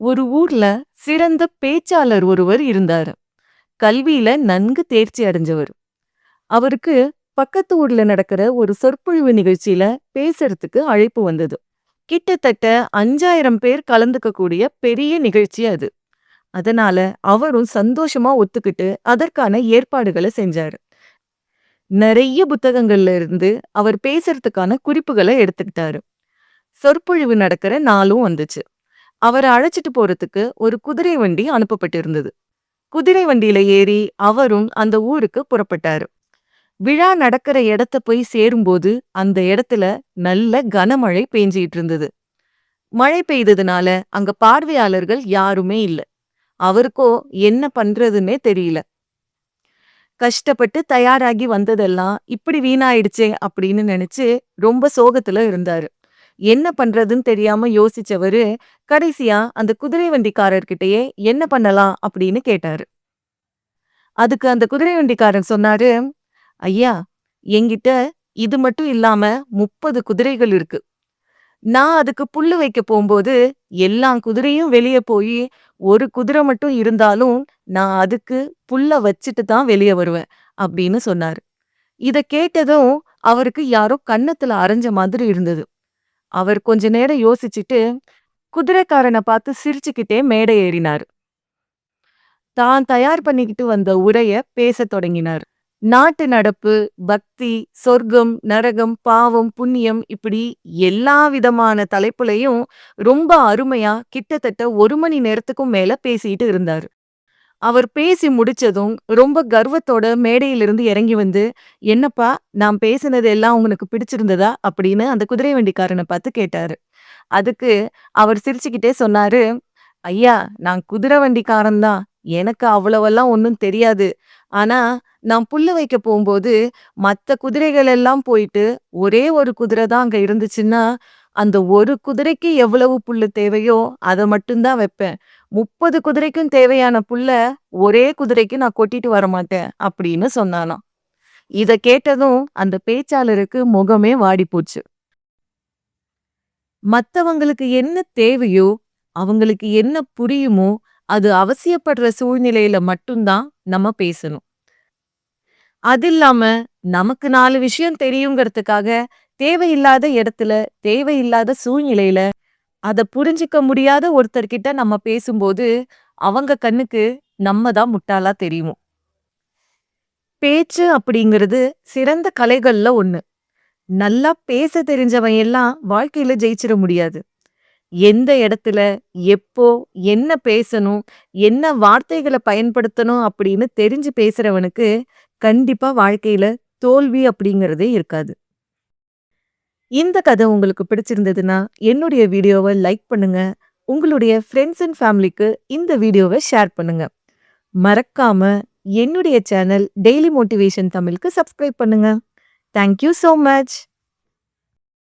ஒரு ஊர்ல சிறந்த பேச்சாளர் ஒருவர் இருந்தாரு. கல்வியில நன்கு தேர்ச்சி அடைஞ்சவர். அவருக்கு பக்கத்து ஊர்ல நடக்கிற ஒரு சொற்பொழிவு நிகழ்ச்சியில பேசுறதுக்கு அழைப்பு வந்தது. கிட்டத்தட்ட 5000 பேர் கலந்துக்கக்கூடிய பெரிய நிகழ்ச்சி அது. அதனால அவரும் சந்தோஷமா ஒத்துக்கிட்டு அதற்கான ஏற்பாடுகளை செஞ்சாரு. நிறைய புத்தகங்கள்ல இருந்து அவர் பேசுறதுக்கான குறிப்புகளை எடுத்துக்கிட்டாரு. சொற்பொழிவு நடக்கிற நாளும் வந்துச்சு. அவரை அழைச்சிட்டு போறதுக்கு ஒரு குதிரை வண்டி அனுப்பப்பட்டிருந்தது. குதிரை வண்டியில ஏறி அவரும் அந்த ஊருக்கு புறப்பட்டாரு. விழா நடக்கிற இடத்த போய் சேரும்போது அந்த இடத்துல நல்ல கனமழை பெஞ்சிட்டு இருந்தது. மழை பெய்ததுனால அங்க பார்வையாளர்கள் யாருமே இல்ல. அவருக்கோ என்ன பண்றதுன்னே தெரியல. கஷ்டப்பட்டு தயாராகி வந்ததெல்லாம் இப்படி வீணாயிடுச்சே அப்படின்னு நினைச்சு ரொம்ப சோகத்துல இருந்தாரு. என்ன பண்றதுன்னு தெரியாம யோசிச்சவரு கடைசியா அந்த குதிரை வண்டிக்காரர்கிட்டயே என்ன பண்ணலாம் அப்படின்னு கேட்டாரு. அதுக்கு அந்த குதிரை வண்டிக்காரன் சொன்னாரு, ஐயா, என்கிட்ட இது மட்டும் இல்லாம 30 குதிரைகள் இருக்கு. நான் அதுக்கு புல்லு வைக்க போகும்போது எல்லா குதிரையும் வெளியே போய் ஒரு குதிரை மட்டும் இருந்தாலும் நான் அதுக்கு புல்ல வச்சுட்டு தான் வெளியே வருவேன் அப்படின்னு சொன்னாரு. இத கேட்டதும் அவருக்கு யாரோ கன்னத்துல அரைஞ்ச மாதிரி இருந்தது. அவர் கொஞ்ச நேரம் யோசிச்சுட்டு குதிரைக்காரனை பார்த்து சிரிச்சுக்கிட்டே மேடை ஏறினார். தான் தயார் பண்ணிக்கிட்டு வந்த உரைய பேசத் தொடங்கினார். நாட்டு நடப்பு, பக்தி, சொர்க்கம், நரகம், பாவம், புண்ணியம் இப்படி எல்லா விதமான தலைப்புலையும் ரொம்ப அருமையா கிட்டத்தட்ட 1 மணி நேரத்துக்கும் மேல பேசிட்டு இருந்தாரு. அவர் பேசி முடிச்சதும் ரொம்ப கர்வத்தோட மேடையிலிருந்து இறங்கி வந்து, என்னப்பா, நான் பேசினது எல்லாம் உங்களுக்கு பிடிச்சிருந்ததா அப்படின்னு அந்த குதிரை வண்டிக்காரனை பார்த்து கேட்டாரு. அதுக்கு அவர் சிரிச்சுக்கிட்டே சொன்னாரு, ஐயா, நான் குதிரை வண்டிக்காரன் தான். எனக்கு அவ்வளவெல்லாம் ஒன்றும் தெரியாது. ஆனா நான் புல்லு வைக்க போகும்போது மற்ற குதிரைகள் எல்லாம் போயிட்டு ஒரே ஒரு குதிரை தான் அங்க இருந்துச்சுன்னா அந்த ஒரு குதிரைக்கு எவ்வளவு புல்லு தேவையோ அதை மட்டும்தான் வைப்பேன். 30 குதிரைக்கும் தேவையான புல்ல ஒரே குதிரைக்கு நான் கொட்டிட்டு வர மாட்டேன் அப்படின்னு சொன்னானாம். இத கேட்டதும் அந்த பேச்சாளருக்கு முகமே வாடி போச்சு. மத்தவங்களுக்கு என்ன தேவையோ, அவங்களுக்கு என்ன புரியுமோ, அது அவசியப்படுற சூழ்நிலையில மட்டும்தான் நம்ம பேசணும். அது இல்லாம நமக்கு 4 விஷயம் தெரியுங்கிறதுக்காக தேவையில்லாத இடத்துல, தேவையில்லாத சூழ்நிலையில அத புரிஞ்சுக்க முடியாத ஒருத்தர்கிட்ட நம்ம பேசும்போது, அவங்க கண்ணுக்கு நம்ம தான் முட்டாளா தெரியும். பேச்சு அப்படிங்கிறது சிறந்த கலைகள்ல ஒண்ணு. நல்லா பேச தெரிஞ்சவன் எல்லாம் வாழ்க்கையில ஜெயிச்சிட முடியாது. எந்த இடத்துல, எப்போ, என்ன பேசணும், என்ன வார்த்தைகள பயன்படுத்தணும் அப்படின்னு தெரிஞ்சு பேசுறவனுக்கு கண்டிப்பா வாழ்க்கையில தோல்வி அப்படிங்கிறதே இருக்காது. இந்த கதை உங்களுக்கு பிடிச்சிருந்ததுன்னா, என்னுடைய வீடியோவ லைக் பண்ணுங்க. உங்களுடைய ஃப்ரெண்ட்ஸ் அண்ட் ஃபேமிலிக்கு இந்த வீடியோவ ஷேர் பண்ணுங்க. மறக்காம என்னுடைய சேனல் டெய்லி மோட்டிவேஷன் தமிழுக்கு சப்ஸ்கிரைப் பண்ணுங்க. Thank you so much.